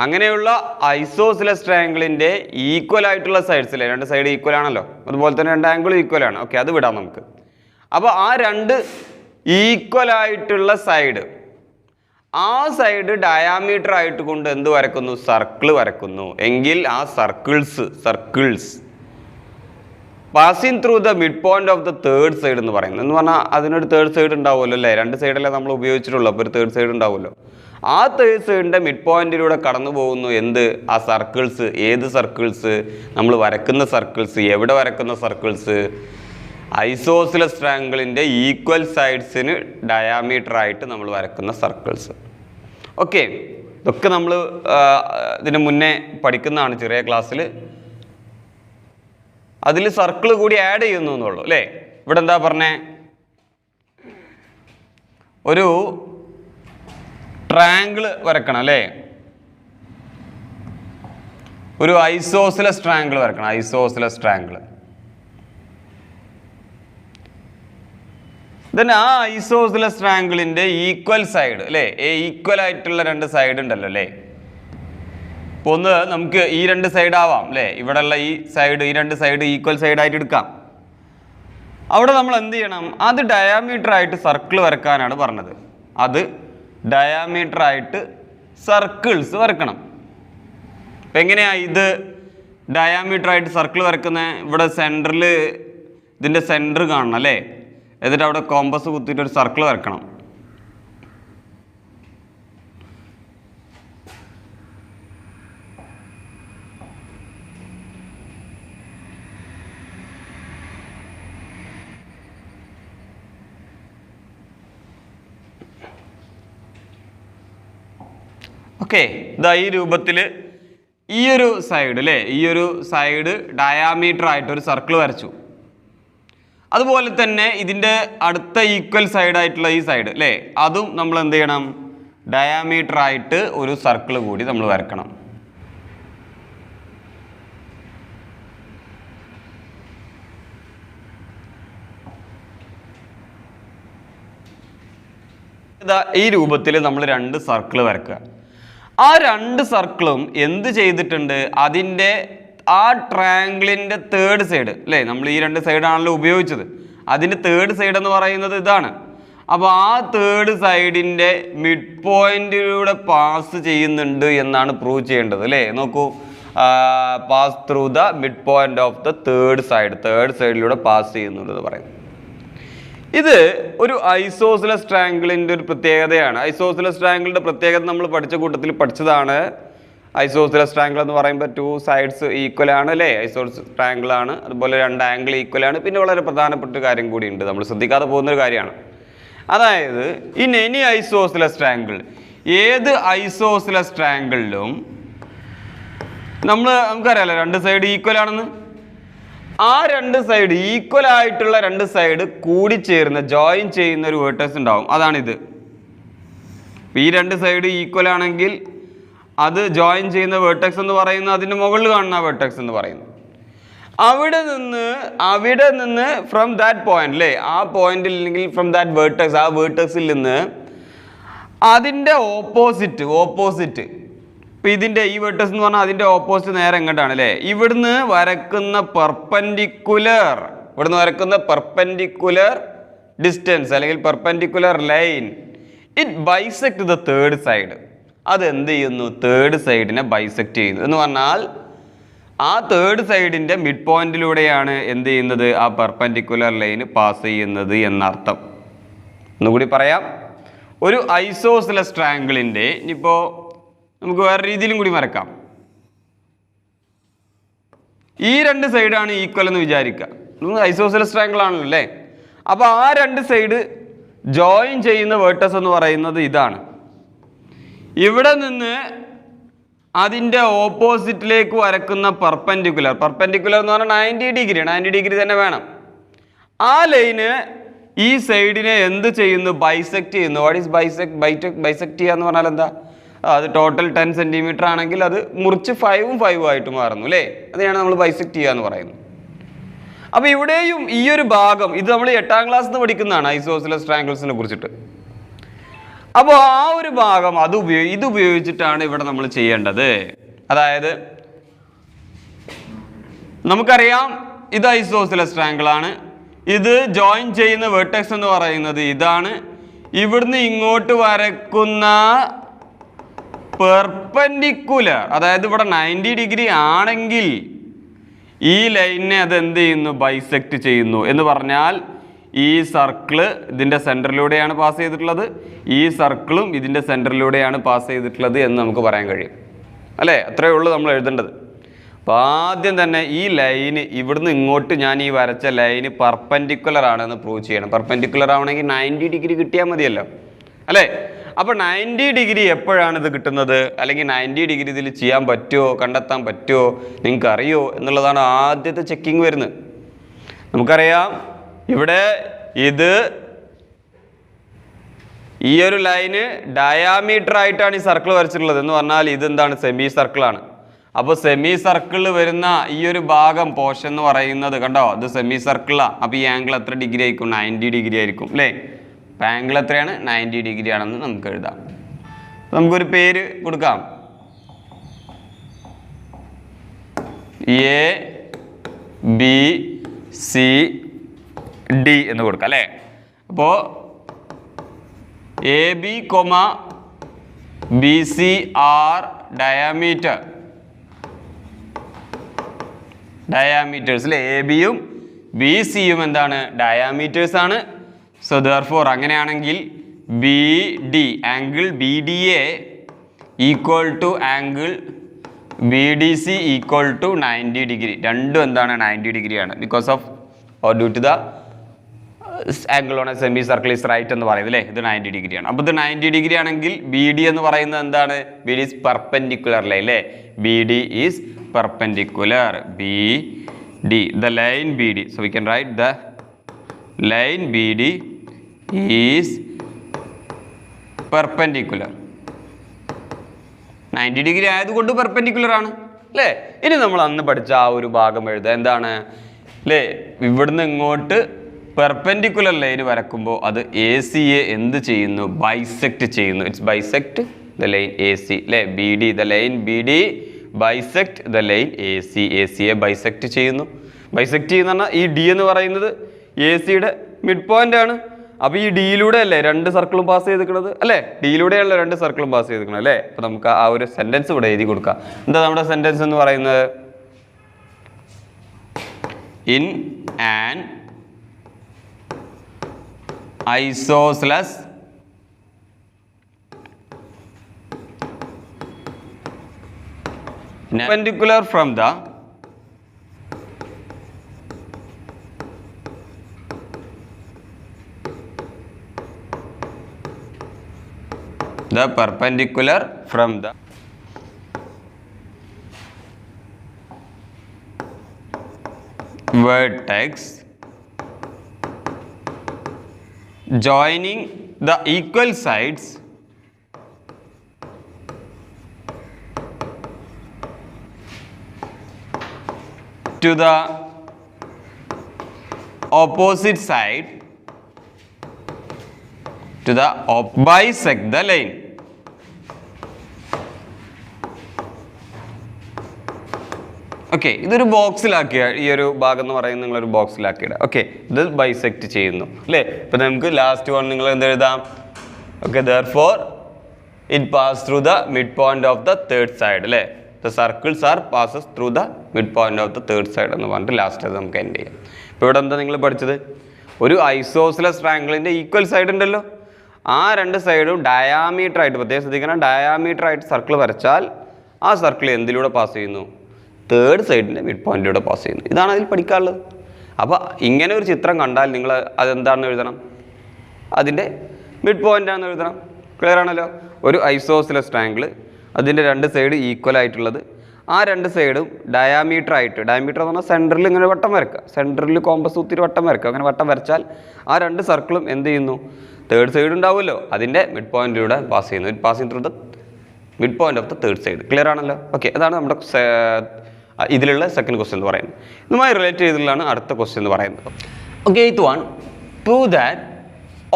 അങ്ങനെയുള്ള ഐസോസിലസ് ട്രയാങ്കിളിൻ്റെ ഈക്വൽ ആയിട്ടുള്ള സൈഡ്സിലെ രണ്ട് സൈഡ് ഈക്വൽ ആണല്ലോ, അതുപോലെ തന്നെ രണ്ട് ആംഗിളും ഈക്വൽ ആണ്. ഓക്കെ, അത് വിടാം നമുക്ക്. അപ്പോൾ ആ രണ്ട് ഈക്വൽ ആയിട്ടുള്ള സൈഡ്, ആ സൈഡ് ഡയാമീറ്റർ ആയിട്ട് കൊണ്ട് എന്ത് വരക്കുന്നു? സർക്കിൾ വരക്കുന്നു. എങ്കിൽ ആ circles passing through the mid point of the third side എന്ന് പറയുന്നത്. എന്ന് പറഞ്ഞാൽ അതിനൊരു തേർഡ് സൈഡ് ഉണ്ടാവുമല്ലോ അല്ലേ? രണ്ട് സൈഡല്ലേ നമ്മൾ ഉപയോഗിച്ചിട്ടുള്ളൂ, അപ്പോൾ ഒരു തേർഡ് സൈഡ് ഉണ്ടാവുമല്ലോ. ആ തേർഡ് സൈഡിൻ്റെ മിഡ് പോയിന്റിലൂടെ കടന്നു പോകുന്നു എന്ത്? ആ സർക്കിൾസ്. ഏത് സർക്കിൾസ്? നമ്മൾ വരക്കുന്ന സർക്കിൾസ്. എവിടെ വരക്കുന്ന സർക്കിൾസ്? ഐസോസിലസ് ട്രയാങ്കിളിൻ്റെ ഈക്വൽ സൈഡ്സിന് ഡയാമീറ്റർ ആയിട്ട് നമ്മൾ വരക്കുന്ന സർക്കിൾസ്. ഓക്കെ, ഇതൊക്കെ നമ്മൾ ഇതിന് മുന്നേ പഠിക്കുന്നതാണ് ചെറിയ ക്ലാസ്സിൽ. അതിൽ സർക്കിൾ കൂടി ആഡ് ചെയ്യുന്നു എന്നുള്ളൂ അല്ലേ? ഇവിടെ എന്താ പറഞ്ഞേ? ഒരു ട്രയാങ്കിൾ വരക്കണം അല്ലേ? ഒരു ഐസോസിലസ് ട്രയാങ്കിൾ വരക്കണം. Isosceles triangle. ദെൻ ആ ഐസോസിലസ് ട്രയാങ്കിളിൻ്റെ ഈക്വൽ സൈഡ് അല്ലേ? ഈക്വൽ ആയിട്ടുള്ള രണ്ട് സൈഡ് ഉണ്ടല്ലോ അല്ലേ? ഇപ്പോൾ ഒന്ന് നമുക്ക് ഈ രണ്ട് സൈഡ് ആവാം അല്ലേ? ഇവിടെയുള്ള ഈ സൈഡ്, ഈ രണ്ട് സൈഡ് ഈക്വൽ സൈഡായിട്ട് എടുക്കാം. അവിടെ നമ്മൾ എന്ത് ചെയ്യണം? അത് ഡയാമീറ്റർ ആയിട്ട് സർക്കിൾ വരക്കാനാണ് പറഞ്ഞത്. അത് ഡയാമീറ്റർ ആയിട്ട് സർക്കിൾസ് വരക്കണം. അപ്പം എങ്ങനെയാണ് ഇത് ഡയാമീറ്റർ ആയിട്ട് സർക്കിൾ വരക്കുന്നത്? ഇവിടെ സെൻറ്ററിൽ ഇതിൻ്റെ സെൻറ്റർ കാണണം അല്ലേ? എന്നിട്ട് അവിടെ കോമ്പസ് കുത്തിയിട്ട് ഒരു സർക്കിൾ വരക്കണം. ഓക്കെ, ഇതാ ഈ രൂപത്തിൽ ഈ ഒരു സൈഡ് അല്ലേ? ഈ ഒരു സൈഡ് ഡയാമീറ്റർ ആയിട്ട് ഒരു സർക്കിൾ വരച്ചു. അതുപോലെ തന്നെ ഇതിൻ്റെ അടുത്ത ഈക്വൽ സൈഡായിട്ടുള്ള ഈ സൈഡ് അല്ലേ? അതും നമ്മൾ എന്ത് ചെയ്യണം? ഡയാമീറ്റർ ആയിട്ട് ഒരു സർക്കിൾ കൂടി നമ്മൾ വരക്കണം. ഈ രൂപത്തിൽ നമ്മൾ 2 സർക്കിൾ വരക്കുക. ആ 2 സർക്കിളും എന്ത് ചെയ്തിട്ടുണ്ട്, അതിൻ്റെ ആ ട്രയാങ്കിളിൻ്റെ തേർഡ് സൈഡ് അല്ലേ, നമ്മൾ ഈ 2 സൈഡാണല്ലോ ഉപയോഗിച്ചത്, അതിൻ്റെ തേർഡ് സൈഡ് എന്ന് പറയുന്നത് ഇതാണ്. അപ്പോൾ ആ തേർഡ് സൈഡിൻ്റെ മിഡ് പോയിന്റിലൂടെ പാസ് ചെയ്യുന്നുണ്ട് എന്നാണ് പ്രൂവ് ചെയ്യേണ്ടത് അല്ലേ. നോക്കൂ, pass through the mid point of the third സൈഡിലൂടെ പാസ് ചെയ്യുന്നുണ്ട് പറയുന്നത്. ഇത് ഒരു ഐസോസിലസ് ട്രയാങ്കിളിൻ്റെ ഒരു പ്രത്യേകതയാണ്. ഐസോസിലസ് ട്രയാങ്കിളിൻ്റെ പ്രത്യേകത നമ്മൾ പഠിച്ച കൂട്ടത്തിൽ പഠിച്ചതാണ്. ഐസോസിലസ് ട്രയാങ്കിൾ എന്ന് പറയുമ്പോൾ 2 സൈഡ്സ് ഈക്വൽ ആണ് അല്ലേ, ഐസോസിലസ് ട്രയാങ്കിൾ ആണ്. അതുപോലെ 2 ആംഗിൾ ഈക്വൽ ആണ്. പിന്നെ വളരെ പ്രധാനപ്പെട്ട ഒരു കാര്യം കൂടിയുണ്ട്, നമ്മൾ ശ്രദ്ധിക്കാതെ പോകുന്നൊരു കാര്യമാണ്. അതായത് ഇൻ എനി ഐസോസിലസ് ട്രയാങ്കിൾ, ഏത് ഐസോസിലസ് ട്രയാങ്കിളിലും നമുക്കറിയാലോ 2 സൈഡ് ഈക്വൽ ആണെന്ന്. ആ 2 സൈഡ് ഈക്വൽ ആയിട്ടുള്ള 2 സൈഡ് കൂടിച്ചേരുന്ന ജോയിൻ ചെയ്യുന്ന ഒരു വേർട്ടെക്സ് ഉണ്ടാവും, അതാണിത്. ഈ 2 സൈഡ് ഈക്വൽ ആണെങ്കിൽ അത് ജോയിൻ ചെയ്യുന്ന വേർട്ടെക്സ് എന്ന് പറയുന്നത് അതിൻ്റെ മുകളിൽ കാണുന്ന വേർട്ടെക്സ് എന്ന് പറയുന്നു. അവിടെ നിന്ന് ഫ്രം ദാറ്റ് പോയിന്റ് അല്ലേ, ആ പോയിന്റിൽ അല്ലെങ്കിൽ ഫ്രം ദാറ്റ് വേർട്ടെക്സ്, ആ വേർട്ടെക്സിൽ നിന്ന് അതിൻ്റെ ഓപ്പോസിറ്റ് ഇപ്പം ഇതിൻ്റെ ഈ വേർട്ടെക്സ് എന്ന് പറഞ്ഞാൽ അതിൻ്റെ ഓപ്പോസിറ്റ് നേരെ എങ്ങോട്ടാണ് അല്ലേ, ഇവിടുന്ന് വരക്കുന്ന പെർപെൻഡിക്കുലർ ഡിസ്റ്റൻസ് അല്ലെങ്കിൽ perpendicular line, it bisect the third side. അത് എന്ത് ചെയ്യുന്നു, തേർഡ് സൈഡിനെ ബൈസെക്ട് ചെയ്യുന്നു എന്ന് പറഞ്ഞാൽ ആ തേർഡ് സൈഡിൻ്റെ മിഡ് പോയിന്റിലൂടെയാണ് എന്ത് ചെയ്യുന്നത്, ആ പെർപെൻഡിക്കുലർ ലൈന് പാസ് ചെയ്യുന്നത് എന്നർത്ഥം. ഒന്നുകൂടി പറയാം, ഒരു ഐസോസിലസ് ട്രയാങ്കിളിൻ്റെ ഇനിയിപ്പോൾ നമുക്ക് വേറെ രീതിയിലും കൂടി വരക്കാം. ഈ 2 സൈഡാണ് ഈക്വൽ എന്ന് വിചാരിക്കുക, ഐസോസിലസ് ട്രയാങ്കിൾ ആണല്ലോ അല്ലേ. അപ്പോൾ ആ 2 സൈഡ് ജോയിൻ ചെയ്യുന്ന വേർട്ടെക്സ് എന്ന് പറയുന്നത് ഇതാണ്. ഇവിടെ നിന്ന് അതിൻ്റെ ഓപ്പോസിറ്റിലേക്ക് വരക്കുന്ന പെർപെൻഡിക്കുലർ എന്ന് പറഞ്ഞാൽ 90 ഡിഗ്രി തന്നെ വേണം. ആ ലൈന് ഈ സൈഡിനെ എന്ത് ചെയ്യുന്നു, ബൈസെക്ട് ചെയ്യുന്നു. വാട്ട് ഈസ് ബൈസെക്ട് ചെയ്യുക എന്ന് പറഞ്ഞാൽ എന്താ, അത് ടോട്ടൽ 10 സെൻറ്റിമീറ്റർ ആണെങ്കിൽ അത് മുറിച്ച് 5 ആയിട്ട് മാറുന്നു അല്ലേ, അതിനാണ് നമ്മൾ ബൈസെക്ട് ചെയ്യുക എന്ന് പറയുന്നത്. അപ്പോൾ ഇവിടെയും ഈ ഒരു ഭാഗം, ഇത് നമ്മൾ 8ാം ക്ലാസ്സിൽ നിന്ന് പഠിക്കുന്നതാണ് ഐസോസിലസ് ട്രയാങ്കിൾസിനെ കുറിച്ചിട്ട്. അപ്പോൾ ആ ഒരു ഭാഗം ഇത് ഉപയോഗിച്ചിട്ടാണ് ഇവിടെ നമ്മൾ ചെയ്യേണ്ടത്. അതായത് നമുക്കറിയാം ഇത് ഐസോസിലസ് ട്രയാങ്കിൾ ആണ്, ഇത് ജോയിൻ ചെയ്യുന്ന വേർട്ടെക്സ് എന്ന് പറയുന്നത് ഇതാണ്. ഇവിടുന്ന് ഇങ്ങോട്ട് വരക്കുന്ന പെർപെൻഡിക്കുലർ, അതായത് ഇവിടെ 90 ഡിഗ്രി ആണെങ്കിൽ ഈ ലൈനിനെ അത് എന്ത് ചെയ്യുന്നു, ബൈസെക്ട് ചെയ്യുന്നു എന്ന് പറഞ്ഞാൽ ഈ സർക്കിള് ഇതിൻ്റെ സെൻറ്ററിലൂടെയാണ് പാസ് ചെയ്തിട്ടുള്ളത്, ഈ സർക്കിളും ഇതിൻ്റെ സെൻറ്ററിലൂടെയാണ് പാസ് ചെയ്തിട്ടുള്ളത് എന്ന് നമുക്ക് പറയാൻ കഴിയും അല്ലേ. അത്രയേ ഉള്ളൂ നമ്മൾ എഴുതേണ്ടത്. അപ്പോൾ ആദ്യം തന്നെ ഈ ലൈന് ഇവിടുന്ന് ഇങ്ങോട്ട് ഞാൻ ഈ വരച്ച ലൈന് പെർപെൻഡിക്കുലർ ആണെന്ന് പ്രൂവ് ചെയ്യണം. പെർപെൻഡിക്കുലർ ആവണമെങ്കിൽ 90 ഡിഗ്രി കിട്ടിയാൽ മതിയല്ലോ അല്ലേ. അപ്പോൾ 90 ഡിഗ്രി എപ്പോഴാണ് ഇത് കിട്ടുന്നത്, അല്ലെങ്കിൽ 90 ഡിഗ്രി ഇതിൽ ചെയ്യാൻ പറ്റുമോ, കണ്ടെത്താൻ പറ്റുമോ, നിങ്ങൾക്ക് അറിയോ എന്നുള്ളതാണ് ആദ്യത്തെ ചെക്കിങ് വരുന്നത്. നമുക്കറിയാം ഇവിടെ ഈ ഒരു ലൈന് ഡയാമീറ്റർ ആയിട്ടാണ് ഈ സർക്കിൾ വരച്ചിട്ടുള്ളത് എന്ന് പറഞ്ഞാൽ ഇതെന്താണ്, സെമി സർക്കിളാണ്. അപ്പോൾ സെമി സർക്കിളിൽ വരുന്ന ഈ ഒരു ഭാഗം പോർഷൻ എന്ന് പറയുന്നത് കണ്ടോ, ഇത് സെമി സർക്കിളാണ്. അപ്പോൾ ഈ ആംഗിൾ എത്ര ഡിഗ്രി ആയിരിക്കും, 90 ഡിഗ്രി ആയിരിക്കും അല്ലേ. അപ്പോൾ ആംഗിൾ എത്രയാണ്, 90 ഡിഗ്രി ആണെന്ന് നമുക്ക് എഴുതാം. നമുക്കൊരു പേര് കൊടുക്കാം, ABCD എന്ന് കൊടുക്കാം അല്ലേ. അപ്പോൾ AB, BC are ഡയാമീറ്റേഴ്സ് അല്ലേ. ABയും BCയും എന്താണ്, ഡയാമീറ്റേഴ്സ് ആണ്. സോ ദെർഫോർ അങ്ങനെയാണെങ്കിൽ BD, angle BDA equal to angle BDC equal to 90 degree. രണ്ടും എന്താണ്, 90 ഡിഗ്രിയാണ്. Because of or due to the angle on a semicircle is right എന്ന് പറയുന്നത് അല്ലേ. ഇത് 90 ഡിഗ്രിയാണ്. അപ്പോൾ ഇത് 90 ഡിഗ്രി ആണെങ്കിൽ BD എന്ന് പറയുന്നത് എന്താണ്, BD ഈസ് പെർപെൻഡിക്കുലർ ലൈൻ അല്ലേ. BD is perpendicular, BD, the line BD. So we can write the line BD is perpendicular. 90 degree ആയതുകൊണ്ട് പെർപെൻഡിക്കുലർ ആണ് അല്ലേ. ഇനി നമ്മൾ അന്ന് പഠിച്ച ആ ഒരു ഭാഗം എഴുതുക എന്താണ് അല്ലേ, ഇവിടുന്ന് ഇങ്ങോട്ട് പെർപെൻഡിക്കുലർ ലൈൻ വരക്കുമ്പോൾ അത് എ സിയെ എന്ത് ചെയ്യുന്നു? ബൈസെക്റ്റ് ചെയ്യുന്നു. It's bisect the line A C അല്ലേ? B D, the line B D bisect the line A C. A സിയെ ബൈസെക്റ്റ് ചെയ്യുന്നു. ബൈസെക്റ്റ് ചെയ്യുന്ന പറഞ്ഞാൽ ഈ ഡി എന്ന് പറയുന്നത് എ സിയുടെ മിഡ് പോയിന്റ് ആണ്. അപ്പോൾ ഈ ഡിയിലൂടെ അല്ലേ രണ്ട് സർക്കിളും പാസ് ചെയ്തിരിക്കുന്നത് അല്ലേ? ഡിയിലൂടെയുള്ള രണ്ട് സർക്കിളും പാസ് ചെയ്തിരിക്കണം അല്ലേ? അപ്പോൾ നമുക്ക് ആ ഒരു സെൻറ്റൻസ് ഇവിടെ എഴുതി കൊടുക്കാം. എന്താ നമ്മുടെ സെൻറ്റൻസ് എന്ന് പറയുന്നത്? In an isosceles perpendicular from the perpendicular from the vertex joining the equal sides to the opposite side to the bisect the line. Okay, ഇതൊരു ബോക്സിലാക്കിയ ഈ ഒരു ഭാഗം എന്ന് പറയുന്നത് നിങ്ങളൊരു ബോക്സിലാക്കിയിടുക. ഓക്കെ, ഇത് ബൈസെക്റ്റ് ചെയ്യുന്നു അല്ലേ? ഇപ്പം നമുക്ക് ലാസ്റ്റ് വൺ നിങ്ങൾ എന്ത് എഴുതാം? Okay, therefore it pass through the midpoint of the third side അല്ലേ? The circles are passes through the midpoint of the third side എന്ന് പറഞ്ഞിട്ട് ലാസ്റ്റ് അത് നമുക്ക് എൻഡ് ചെയ്യാം. ഇപ്പോൾ ഇവിടെ എന്താ നിങ്ങൾ പഠിച്ചത്? ഒരു ഐസോസിലസ് ട്രയാങ്കിളിൻ്റെ ഈക്വൽ സൈഡ് ഉണ്ടല്ലോ, ആ രണ്ട് സൈഡും ഡയാമീറ്റർ ആയിട്ട്, പ്രത്യേകം ശ്രദ്ധിക്കണം, ഡയാമീറ്റർ ആയിട്ട് സർക്കിൾ വരച്ചാൽ ആ സർക്കിൾ എന്തിലൂടെ പാസ് ചെയ്യുന്നു? തേർഡ് സൈഡിൻ്റെ മിഡ് പോയിന്റിലൂടെ പാസ് ചെയ്യുന്നു. ഇതാണ് അതിൽ പഠിക്കാനുള്ളത്. അപ്പോൾ ഇങ്ങനെ ഒരു ചിത്രം കണ്ടാൽ നിങ്ങൾ അതെന്താണെന്ന് എഴുതണം? അതിൻ്റെ മിഡ് പോയിൻ്റാണെന്ന് എഴുതണം. ക്ലിയർ ആണല്ലോ? ഒരു ഐസോസിലസ് ട്രയാങ്കിൾ, അതിൻ്റെ രണ്ട് സൈഡ് ഈക്വൽ ആയിട്ടുള്ളത്, ആ രണ്ട് സൈഡും ഡയാമീറ്റർ ആയിട്ട്, ഡയാമീറ്റർ എന്ന് പറഞ്ഞാൽ സെൻറ്ററിൽ ഇങ്ങനെ വട്ടം വരക്കുക, സെൻറ്ററിൽ കോമ്പസ് കുത്തിരി വട്ടം വരക്കുക. അങ്ങനെ വട്ടം വരച്ചാൽ ആ രണ്ട് സർക്കിളും എന്ത് ചെയ്യുന്നു? തേർഡ് സൈഡ് ഉണ്ടാവുമല്ലോ, അതിൻ്റെ മിഡ് പോയിന്റിലൂടെ പാസ് ചെയ്യുന്നു. It passing through the mid point of the third side. Clear ആണല്ലോ? ഓക്കെ, അതാണ് നമ്മുടെ ഇതിലുള്ള സെക്കൻഡ് ക്വസ്റ്റ്യൻ എന്ന് പറയുന്നത്. ഇതുമായി റിലേറ്റ് ചെയ്തിട്ടുള്ളതാണ് അടുത്ത ക്വസ്റ്റ്യൻ എന്ന് പറയുന്നത്. Okay, 8th one, prove that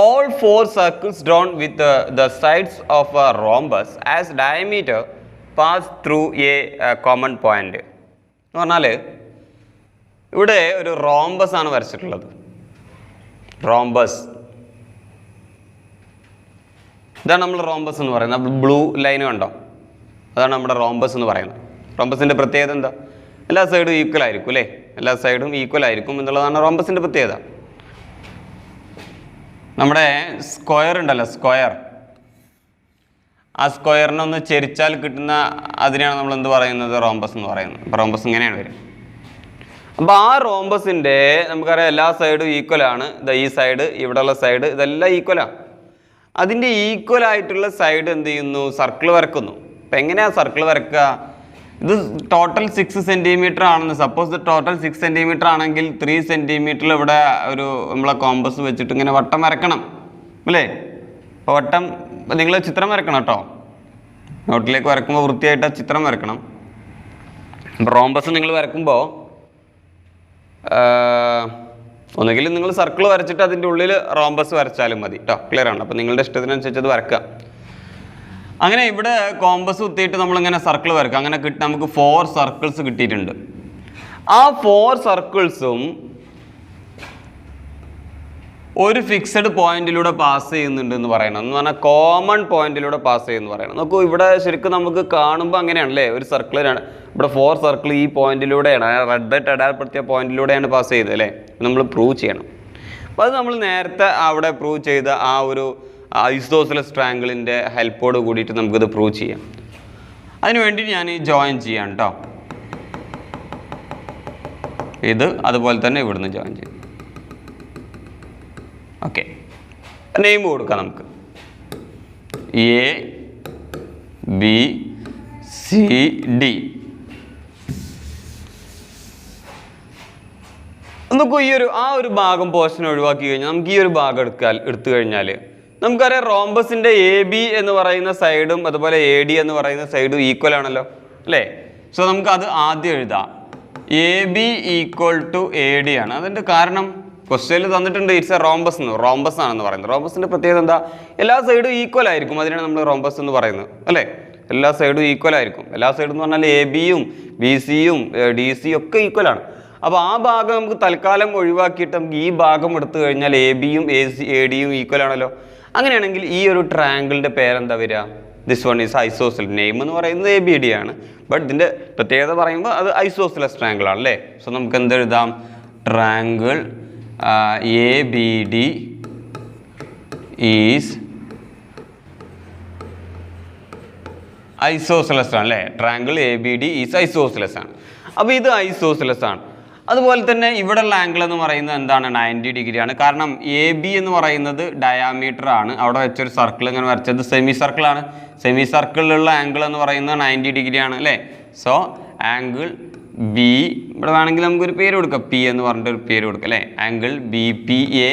all four circles drawn with the sides of a rhombus as diameter pass through a common point. എന്ന് പറഞ്ഞാൽ ഇവിടെ ഒരു റോംബസ് ആണ് വരച്ചിട്ടുള്ളത്. റോംബസ്, ഇതാണ് നമ്മൾ റോംബസ് എന്ന് പറയുന്നത്. ബ്ലൂ ലൈൻ കണ്ടോ? അതാണ് നമ്മുടെ റോംബസ് എന്ന് പറയുന്നത്. റോംബസിൻ്റെ പ്രത്യേകത എന്താ? എല്ലാ സൈഡും ഈക്വൽ ആയിരിക്കും അല്ലേ? എല്ലാ സൈഡും ഈക്വൽ ആയിരിക്കും എന്നുള്ളതാണ് റോംബസിൻ്റെ പ്രത്യേകത. നമ്മുടെ സ്ക്വയർ ഉണ്ടല്ലോ, സ്ക്വയർ, ആ സ്ക്വയറിനെ ഒന്ന് ചെരിച്ചാൽ കിട്ടുന്ന അതിനെയാണ് നമ്മൾ എന്ത് പറയുന്നത്? റോംബസ് എന്ന് പറയുന്നത്. അപ്പോൾ റോംബസ് ഇങ്ങനെയാണ് വരും. അപ്പോൾ ആ റോംബസിൻ്റെ നമുക്കറിയാം എല്ലാ സൈഡും ഈക്വലാണ്. ഈ സൈഡ്, ഇവിടെയുള്ള സൈഡ്, ഇതെല്ലാം ഈക്വലാണ്. അതിൻ്റെ ഈക്വൽ ആയിട്ടുള്ള സൈഡ് എന്ത് ചെയ്യുന്നു? സർക്കിൾ വരക്കുന്നു. അപ്പം എങ്ങനെയാണ് സർക്കിൾ വരക്കുക? ഇത് ടോട്ടൽ 6 സെൻറ്റിമീറ്റർ ആണെന്ന് സപ്പോസ് ടോട്ടൽ 6 സെൻറ്റിമീറ്റർ ആണെങ്കിൽ 3 സെൻറ്റിമീറ്ററിൽ ഇവിടെ ഒരു നമ്മളെ കോമ്പസ് വെച്ചിട്ട് ഇങ്ങനെ വട്ടം വരക്കണം അല്ലേ? അപ്പോൾ വട്ടം നിങ്ങൾ ചിത്രം വരക്കണം കേട്ടോ. നോട്ടിലേക്ക് വരക്കുമ്പോൾ വൃത്തിയായിട്ട് ആ ചിത്രം വരക്കണം. അപ്പോൾ റോംബസ് നിങ്ങൾ വരക്കുമ്പോൾ ഒന്നുകിൽ നിങ്ങൾ സർക്കിൾ വരച്ചിട്ട് അതിൻ്റെ ഉള്ളിൽ റോംബസ് വരച്ചാലും മതി കേട്ടോ. ക്ലിയർ ആണ്? അപ്പോൾ നിങ്ങളുടെ ഇഷ്ടത്തിനനുസരിച്ച് അത് വരക്കുക. അങ്ങനെ ഇവിടെ കോമ്പസ് കുത്തിയിട്ട് നമ്മളിങ്ങനെ സർക്കിൾ വരക്കുക. അങ്ങനെ നമുക്ക് 4 സർക്കിൾസ് കിട്ടിയിട്ടുണ്ട്. ആ 4 സർക്കിൾസും ഒരു ഫിക്സഡ് പോയിന്റിലൂടെ പാസ് ചെയ്യുന്നുണ്ട് എന്ന് പറയണം. എന്ന് പറഞ്ഞാൽ കോമൺ പോയിന്റിലൂടെ പാസ് ചെയ്യുമെന്ന് പറയണം. നോക്കൂ, ഇവിടെ ശരിക്കും നമുക്ക് കാണുമ്പോൾ അങ്ങനെയാണല്ലേ? ഒരു സർക്കിളിലാണ് ഇവിടെ 4 സർക്കിൾ ഈ പോയിന്റിലൂടെയാണ്, റെഡ് ആയിട്ട് അടയാളപ്പെടുത്തിയ പോയിന്റിലൂടെയാണ് പാസ് ചെയ്തത് അല്ലേ? നമ്മൾ പ്രൂവ് ചെയ്യണം. അപ്പോൾ അത് നമ്മൾ നേരത്തെ അവിടെ പ്രൂവ് ചെയ്ത ആ ഒരു ഐസോസിലസ് ട്രയാങ്കിളിൻ്റെ ഹെൽപ്പോട് കൂടിയിട്ട് നമുക്കിത് പ്രൂവ് ചെയ്യാം. അതിനുവേണ്ടി ഞാൻ ഈ ജോയിൻ ചെയ്യാം കേട്ടോ. ഇത് അതുപോലെ തന്നെ ഇവിടുന്ന് ജോയിൻ ചെയ്യും. ഓക്കെ, നെയിം കൊടുക്കാം നമുക്ക്. A B C D. നമുക്ക് ആ ഒരു ഭാഗം പോർഷൻ ഒഴിവാക്കി കഴിഞ്ഞാൽ നമുക്ക് ഈ ഒരു ഭാഗം എടുത്തു കഴിഞ്ഞാൽ നമുക്കറിയാം റോംബസിൻ്റെ എ ബി എന്ന് പറയുന്ന സൈഡും അതുപോലെ എ ഡി എന്ന് പറയുന്ന സൈഡും ഈക്വൽ ആണല്ലോ അല്ലേ? സോ നമുക്ക് അത് ആദ്യം എഴുതാം. A B equal to A D ആണ്. അതിൻ്റെ കാരണം ക്വസ്റ്റ്യനിൽ തന്നിട്ടുണ്ട് ഇറ്റ്സ് എ റോംബസ് എന്ന്, റോംബസ് ആണെന്ന് പറയുന്നത്. റോംബസിൻ്റെ പ്രത്യേകത എന്താ? എല്ലാ സൈഡും ഈക്വൽ ആയിരിക്കും, അതിനാണ് നമ്മൾ റോംബസ് എന്ന് പറയുന്നത് അല്ലേ. എല്ലാ സൈഡും ഈക്വൽ ആയിരിക്കും. എല്ലാ സൈഡും എന്ന് പറഞ്ഞാൽ എ ബിയും ബി സിയും ഡി സിയും ഒക്കെ ഈക്വലാണ്. അപ്പോൾ ആ ഭാഗം നമുക്ക് തൽക്കാലം ഒഴിവാക്കിയിട്ട് നമുക്ക് ഈ ഭാഗം എടുത്തു കഴിഞ്ഞാൽ എ ബിയും എ ഡിയും ഈക്വൽ ആണല്ലോ. അങ്ങനെയാണെങ്കിൽ ഈ ഒരു ട്രയാങ്കിളിൻ്റെ പേരെന്താ വരിക? This one is isosceles. Name എന്ന് പറയുന്നത് എ ബി ഡി ആണ്, ബട്ട് ഇതിൻ്റെ പ്രത്യേകത പറയുമ്പോൾ അത് ഐസോസിലസ് ട്രയാങ്കിൾ ആണ് അല്ലേ. സോ നമുക്ക് എന്തെഴുതാം? Triangle A B D is isosceles ആണ് അല്ലേ. Triangle A B D is isosceles ആണ്. അപ്പോൾ ഇത് ഐസോസിലസ് ആണ്. അതുപോലെ തന്നെ ഇവിടെയുള്ള ആംഗിൾ എന്ന് പറയുന്നത് എന്താണ്? 90 ഡിഗ്രി ആണ്. കാരണം എ ബി എന്ന് പറയുന്നത് ഡയാമീറ്റർ ആണ്. അവിടെ വെച്ചൊരു സർക്കിൾ ഇങ്ങനെ വരച്ചത് സെമി സർക്കിളാണ്. സെമി സർക്കിളിലുള്ള ആംഗിൾ എന്ന് പറയുന്നത് 90 ഡിഗ്രി ആണ് അല്ലേ. സോ ആംഗിൾ ബി, ഇവിടെ വേണമെങ്കിൽ നമുക്കൊരു പേര് കൊടുക്കാം, പി എന്ന് പറഞ്ഞിട്ടൊരു പേര് കൊടുക്കാം അല്ലേ. Angle B P A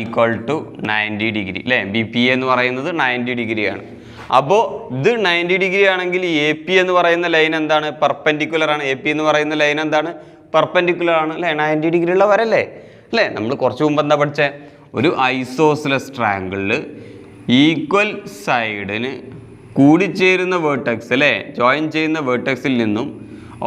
equal to 90 degree അല്ലേ. ബി പി എ എന്ന് പറയുന്നത് 90 ഡിഗ്രിയാണ്. അപ്പോൾ ഇത് 90 ഡിഗ്രി ആണെങ്കിൽ എ പി എന്ന് പറയുന്ന ലൈൻ എന്താണ്? പെർപെൻഡിക്കുലർ ആണ്. എ പി എന്ന് പറയുന്ന ലൈൻ എന്താണ്? പെർപെൻഡിക്കുലർ ആണ് അല്ലേ. 90 ഡിഗ്രി ഉള്ള വരല്ലേ അല്ലേ. നമ്മൾ കുറച്ച് മുമ്പ് എന്താ പഠിച്ചേ? ഒരു ഐസോസിലസ് ട്രയാങ്കിളിൽ ഈക്വൽ സൈഡിന് കൂടിച്ചേരുന്ന വേർട്ടെക്സ് അല്ലേ, ജോയിൻ ചെയ്യുന്ന വേർട്ടെക്സിൽ നിന്നും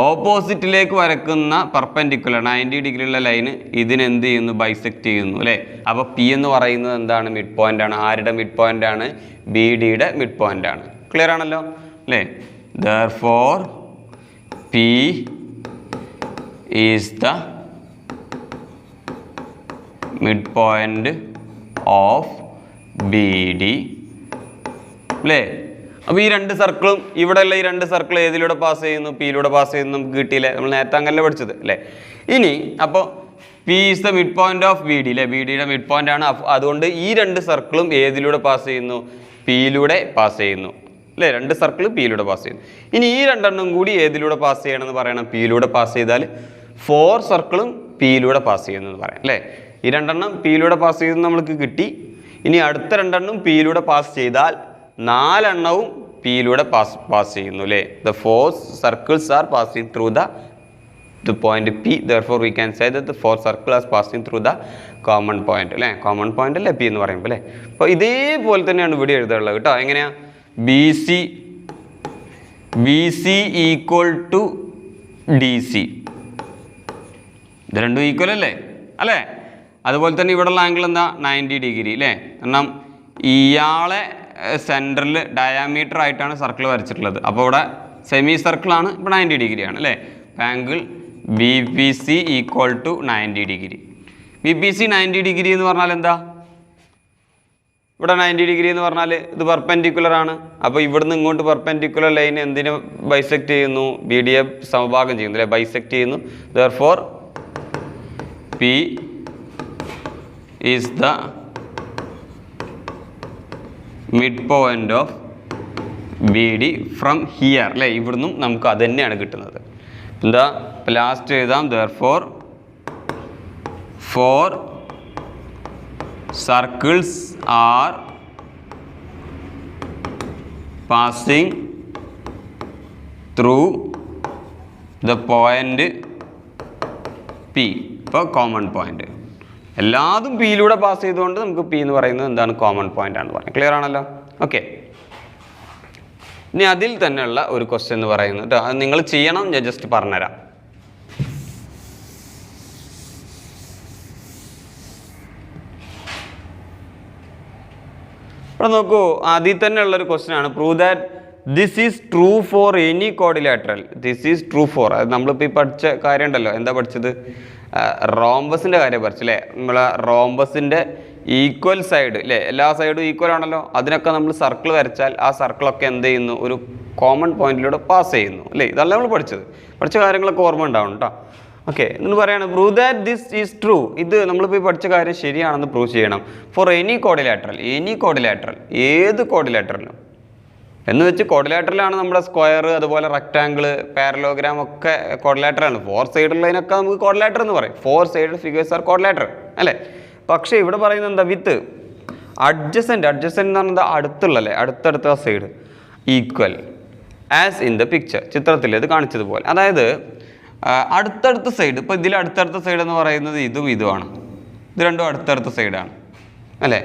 ഓപ്പോസിറ്റിലേക്ക് വരക്കുന്ന പെർപെൻഡിക്കുലർ 90 ഡിഗ്രി ഉള്ള ലൈന് ഇതിനെന്ത് ചെയ്യുന്നു? ബൈസെക്റ്റ് ചെയ്യുന്നു അല്ലേ. അപ്പോൾ പി എന്ന് പറയുന്നത് എന്താണ്? മിഡ് പോയിന്റ് ആണ്. ആരുടെ മിഡ് പോയിന്റ് ആണ്? ബി ഡിയുടെ മിഡ് പോയിന്റ് ആണ്. ക്ലിയർ ആണല്ലോ അല്ലേ. therefore P is the mid point of B D അല്ലേ. അപ്പോൾ ഈ രണ്ട് സർക്കിളും ഇവിടെയുള്ള ഈ രണ്ട് സർക്കിൾ ഏതിലൂടെ പാസ് ചെയ്യുന്നു? പിയിലൂടെ പാസ് ചെയ്യുന്നു. നമുക്ക് കിട്ടിയില്ലേ, നമ്മൾ നേരത്തെ അങ്ങനല്ലേ പഠിച്ചത് അല്ലേ. ഇനി അപ്പോൾ P is the mid point of B D അല്ലേ. ബി ഡിയുടെ മിഡ് പോയിന്റ് ആണ്. അതുകൊണ്ട് ഈ രണ്ട് സർക്കിളും ഏതിലൂടെ പാസ് ചെയ്യുന്നു? പിയിലൂടെ പാസ് ചെയ്യുന്നു അല്ലേ. രണ്ട് സർക്കിൾ പിയിലൂടെ പാസ് ചെയ്യുന്നു. ഇനി ഈ രണ്ടെണ്ണം കൂടി ഏതിലൂടെ പാസ് ചെയ്യണമെന്ന് പറയണം? പിയിലൂടെ പാസ് ചെയ്താൽ 4 സർക്കിളും പിയിലൂടെ പാസ് ചെയ്യുന്നത് പറയാം അല്ലേ. ഈ രണ്ടെണ്ണം പിയിലൂടെ പാസ് ചെയ്യുന്നത് നമ്മൾക്ക് കിട്ടി. ഇനി അടുത്ത രണ്ടെണ്ണം പിയിലൂടെ പാസ് ചെയ്താൽ 4 എണ്ണവും പിയിലൂടെ പാസ് ചെയ്യുന്നു അല്ലേ. The 4 circles R passing through the point P. Therefore we can say that the 4 circles are passing through the common point അല്ലേ. കോമൺ പോയിന്റ് അല്ലേ പി എന്ന് പറയുമ്പോൾ അല്ലേ. അപ്പോൾ ഇതേപോലെ തന്നെയാണ് ഇവിടെ എഴുതാറുള്ളത് കേട്ടോ. എങ്ങനെയാ? B C equal to D C. ഇത് രണ്ടും ഈക്വൽ അല്ലേ അല്ലേ. അതുപോലെ തന്നെ ഇവിടെയുള്ള ആംഗിൾ എന്താ? 90 ഡിഗ്രി അല്ലേ. കാരണം ഇയാളെ സെൻറ്ററിൽ ഡയാമീറ്റർ ആയിട്ടാണ് സർക്കിൾ വരച്ചിട്ടുള്ളത്. അപ്പോൾ ഇവിടെ സെമി സർക്കിളാണ്, ഇപ്പോൾ 90 ഡിഗ്രിയാണ് അല്ലേ. Angle B P C equal to 90 degree. B P C 90 degree എന്ന് പറഞ്ഞാൽ എന്താ? ഇവിടെ 90 ഡിഗ്രി എന്ന് പറഞ്ഞാൽ ഇത് പെർപെൻഡിക്കുലർ ആണ്. അപ്പോൾ ഇവിടുന്ന് ഇങ്ങോട്ട് പെർപെൻഡിക്കുലർ ലൈൻ എന്തിനെ ബൈസെക്റ്റ് ചെയ്യുന്നു? ബി ഡി എ സമഭാഗം ചെയ്യുന്നു അല്ലേ, ബൈസെക്റ്റ് ചെയ്യുന്നു. therefore P is the mid point of B D from here അല്ലേ. ഇവിടുന്നും നമുക്ക് അത് തന്നെയാണ് കിട്ടുന്നത്. എന്താ ലാസ്റ്റ് എഴുതാം? therefore 4 circles are passing through the point P. ഇപ്പോൾ കോമൺ പോയിന്റ് എല്ലാതും പിയിലൂടെ പാസ് ചെയ്തുകൊണ്ട് നമുക്ക് പി എന്ന് പറയുന്നത് എന്താണ്? കോമൺ പോയിന്റ് ആണ് പറയുന്നത്. ക്ലിയർ ആണല്ലോ. ഓക്കെ. ഇനി അതിൽ തന്നെയുള്ള ഒരു ക്വസ്റ്റ്യൻ എന്ന് പറയുന്നത് അത് നിങ്ങൾ ചെയ്യണം, ഞാൻ ജസ്റ്റ് പറഞ്ഞുതരാം. ഇവിടെ നോക്കൂ, അതിൽ തന്നെ ഉള്ളൊരു ക്വസ്റ്റ്യൻ ആണ്. Prove that this is true for any കോഡിലാറ്ററൽ. This is true for, അത് നമ്മളിപ്പോൾ ഈ പഠിച്ച കാര്യം ഉണ്ടല്ലോ. എന്താ പഠിച്ചത്? റോംബസിൻ്റെ കാര്യം പഠിച്ചല്ലേ. നമ്മളെ റോംബസിൻ്റെ ഈക്വൽ സൈഡ് അല്ലേ, എല്ലാ സൈഡും ഈക്വൽ ആണല്ലോ. അതിനൊക്കെ നമ്മൾ സർക്കിൾ വരച്ചാൽ ആ സർക്കിളൊക്കെ എന്ത് ചെയ്യുന്നു? ഒരു കോമൺ പോയിന്റിലൂടെ പാസ് ചെയ്യുന്നു അല്ലേ. ഇതല്ല നമ്മൾ പഠിച്ച കാര്യങ്ങളൊക്കെ ഓർമ്മ ഉണ്ടാവും കേട്ടോ. ഓക്കെ. എന്ന് പറയാണ് prove that this is true. ഇത് നമ്മളിപ്പോൾ പഠിച്ച കാര്യം ശരിയാണെന്ന് പ്രൂവ് ചെയ്യണം. For any കോഡിലാറ്ററൽ. ഏത് കോഡിലാറ്ററലും എന്ന് വെച്ച് കോഡിലാറ്ററലാണ് നമ്മുടെ സ്ക്വയർ, അതുപോലെ റെക്റ്റാങ്കിൾ, പാരലോഗ്രാം ഒക്കെ കോഡിലാറ്ററാണ്. 4 സൈഡുള്ളതിനൊക്കെ നമുക്ക് കോഡിലാറ്റർ എന്ന് പറയും. 4 സൈഡ് ഫിഗേഴ്സ് ആർ കോഡിലാറ്റർ അല്ലേ. പക്ഷേ ഇവിടെ പറയുന്നത് എന്താ? വിത്ത് അഡ്ജസൻറ്റ് എന്ന് പറഞ്ഞാൽ അടുത്തുള്ളല്ലേ, അടുത്തടുത്ത side equal as in the picture. ചിത്രത്തിൽ ഇത് കാണിച്ചതുപോലെ. അതായത് അടുത്തടുത്ത സൈഡ്, ഇപ്പോൾ ഇതിൽ അടുത്തടുത്ത സൈഡ് എന്ന് പറയുന്നത് ഇതുമാണ് ഇത് രണ്ടും അടുത്തടുത്ത സൈഡാണ് അല്ലേ.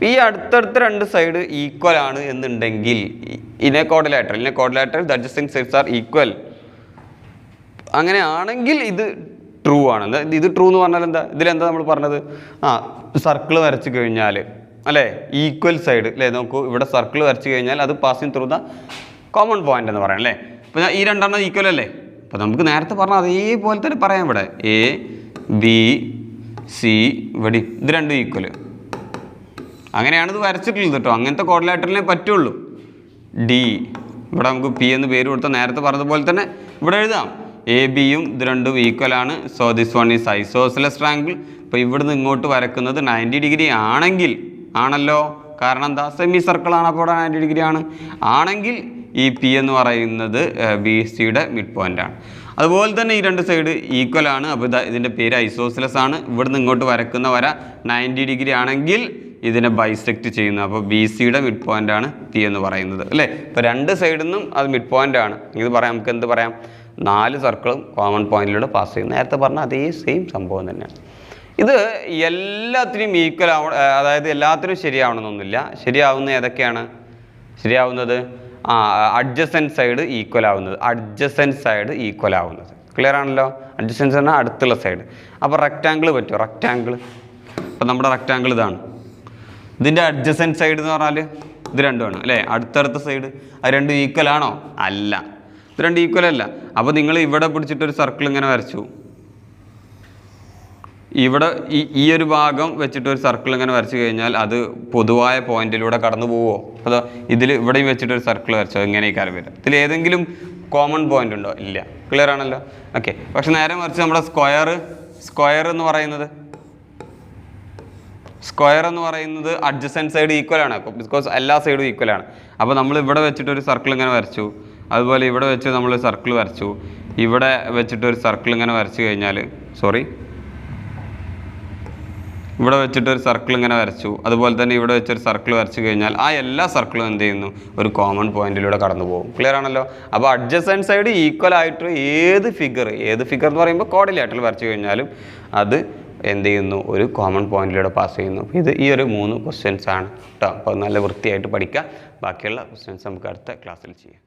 ഈ അടുത്തടുത്ത രണ്ട് സൈഡ് ഈക്വൽ ആണ് എന്നുണ്ടെങ്കിൽ in A quadrilateral the adjacent sides are equal. അങ്ങനെ ആണെങ്കിൽ ഇത് ട്രൂ ആണ്. ഇത് ട്രൂ എന്ന് പറഞ്ഞാൽ എന്താ, ഇതിലെന്താ നമ്മൾ പറഞ്ഞത്, സർക്കിൾ വരച്ച് കഴിഞ്ഞാൽ അല്ലേ ഈക്വൽ സൈഡ് അല്ലേ, നോക്കൂ ഇവിടെ സർക്കിൾ വരച്ച് കഴിഞ്ഞാൽ അത് passing through the common point എന്ന് പറയാം അല്ലേ. അപ്പോൾ ഈ രണ്ടെണ്ണം ഈക്വൽ അല്ലേ. അപ്പോൾ നമുക്ക് നേരത്തെ പറഞ്ഞാൽ അതേപോലെ തന്നെ പറയാം. ഇവിടെ എ ബി സി ഇവിടെ ഇത് രണ്ടും ഈക്വൽ. അങ്ങനെയാണ് ഇത് വരച്ചിട്ടുള്ളത് കേട്ടോ. അങ്ങനത്തെ ക്വാഡ്രിലാറ്ററലിനെ പറ്റുള്ളൂ. ഡി ഇവിടെ നമുക്ക് പി എന്ന് പേര് കൊടുത്താൽ നേരത്തെ പറഞ്ഞതുപോലെ തന്നെ ഇവിടെ എഴുതാം. എ ബിയും ഇത് രണ്ടും ഈക്വൽ ആണ്. So this one is isosceles triangle. ഇപ്പോൾ ഇവിടുന്ന് ഇങ്ങോട്ട് വരക്കുന്നത് 90 ഡിഗ്രി ആണെങ്കിൽ, ആണല്ലോ, കാരണം എന്താ സെമി സർക്കിൾ ആണ്, അപ്പോൾ ഇവിടെ 90 ഡിഗ്രി ആണെങ്കിൽ ഈ പി എന്ന് പറയുന്നത് ബി സിയുടെ മിഡ് പോയിന്റ് ആണ്. അതുപോലെ തന്നെ ഈ രണ്ട് സൈഡ് ഈക്വൽ ആണ്. അപ്പോൾ ഇതിൻ്റെ പേര് ഐസോസെലസ് ആണ്. ഇവിടുന്ന് ഇങ്ങോട്ട് വരക്കുന്ന വര 90 ഡിഗ്രി ആണെങ്കിൽ ഇതിനെ ബൈസെക്റ്റ് ചെയ്യുന്നത്. അപ്പോൾ ബി സിയുടെ മിഡ് പോയിന്റ് ആണ് പി എന്ന് പറയുന്നത് അല്ലേ. ഇപ്പോൾ രണ്ട് സൈഡിൽ നിന്നും അത് മിഡ് പോയിന്റ് ആണ്. ഇത് പറയാം, നമുക്ക് എന്ത് പറയാം, 4 സർക്കിളും കോമൺ പോയിന്റിലൂടെ പാസ് ചെയ്യും. നേരത്തെ പറഞ്ഞ അതേ സെയിം സംഭവം തന്നെയാണ്. ഇത് എല്ലാത്തിനും ഈക്വൽ അതായത് എല്ലാത്തിനും ശരിയാവണമെന്നൊന്നുമില്ല. ശരിയാവുന്ന ഏതൊക്കെയാണ് ശരിയാവുന്നത്? അഡ്ജസൻറ്റ് സൈഡ് ഈക്വൽ ആവുന്നത്. ക്ലിയർ ആണല്ലോ. അഡ്ജസൻസ് പറഞ്ഞാൽ അടുത്തുള്ള സൈഡ്. അപ്പോൾ റെക്റ്റാങ്കിൾ പറ്റുമോ? റെക്റ്റാങ്കിൾ അപ്പോൾ നമ്മുടെ റെക്റ്റാങ്കിൾ ഇതാണ്. ഇതിൻ്റെ അഡ്ജസൻറ്റ് സൈഡ് എന്ന് പറഞ്ഞാൽ ഇത് രണ്ടുമാണ് അല്ലേ. അടുത്തടുത്ത സൈഡ് അത് രണ്ടും ഈക്വൽ ആണോ? അല്ല, ഇത് രണ്ടും ഈക്വൽ അല്ല. അപ്പോൾ നിങ്ങൾ ഇവിടെ പിടിച്ചിട്ടൊരു സർക്കിൾ ഇങ്ങനെ വരച്ചു, ഇവിടെ ഈ ഒരു ഭാഗം വെച്ചിട്ടൊരു സർക്കിൾ ഇങ്ങനെ വരച്ചു കഴിഞ്ഞാൽ അത് പൊതുവായ പോയിന്റിലൂടെ കടന്നു പോവുമോ? അതോ ഇവിടെയും വെച്ചിട്ടൊരു സർക്കിൾ വരച്ചോ? ഇങ്ങനെയൊക്കെ വരും. ഇതിൽ ഏതെങ്കിലും കോമൺ പോയിന്റ് ഉണ്ടോ? ഇല്ല. ക്ലിയർ ആണല്ലോ. ഓക്കെ. പക്ഷെ നേരെ മറിച്ച് നമ്മുടെ സ്ക്വയർ എന്ന് പറയുന്നത് അഡ്ജസൻറ്റ് സൈഡ് ഈക്വൽ ആണ്. ബിക്കോസ് എല്ലാ സൈഡും ഈക്വൽ ആണ്. അപ്പോൾ നമ്മൾ ഇവിടെ വെച്ചിട്ടൊരു സർക്കിൾ ഇങ്ങനെ വരച്ചു, അതുപോലെ ഇവിടെ വെച്ച് നമ്മൾ സർക്കിൾ വരച്ചു, ഇവിടെ വെച്ചിട്ടൊരു സർക്കിൾ ഇങ്ങനെ വരച്ചു കഴിഞ്ഞാൽ ഇവിടെ വെച്ചിട്ടൊരു സർക്കിൾ ഇങ്ങനെ വരച്ചു, അതുപോലെ തന്നെ ഇവിടെ വെച്ചൊരു സർക്കിൾ വരച്ചു കഴിഞ്ഞാൽ ആ എല്ലാ സർക്കിളും എന്ത് ചെയ്യുന്നു? ഒരു കോമൺ പോയിന്റിലൂടെ കടന്നു പോകും. ക്ലിയർ ആണല്ലോ. അപ്പോൾ അഡ്ജസൻറ്റ് സൈഡ് ഈക്വൽ ആയിട്ട് ഏത് ഫിഗർ എന്ന് പറയുമ്പോൾ ക്വാഡ്രിലാറ്ററൽ വരച്ചു കഴിഞ്ഞാലും അത് എന്ത് ചെയ്യുന്നു? ഒരു കോമൺ പോയിന്റിലൂടെ പാസ് ചെയ്യുന്നു. ഈ ഒരു 3 ക്വസ്റ്റ്യൻസ് ആണ് കേട്ടോ. അപ്പോൾ നല്ല വൃത്തിയായിട്ട് പഠിക്കുക. ബാക്കിയുള്ള ക്വസ്റ്റ്യൻസ് നമുക്ക് അടുത്ത ക്ലാസ്സിൽ ചെയ്യാം.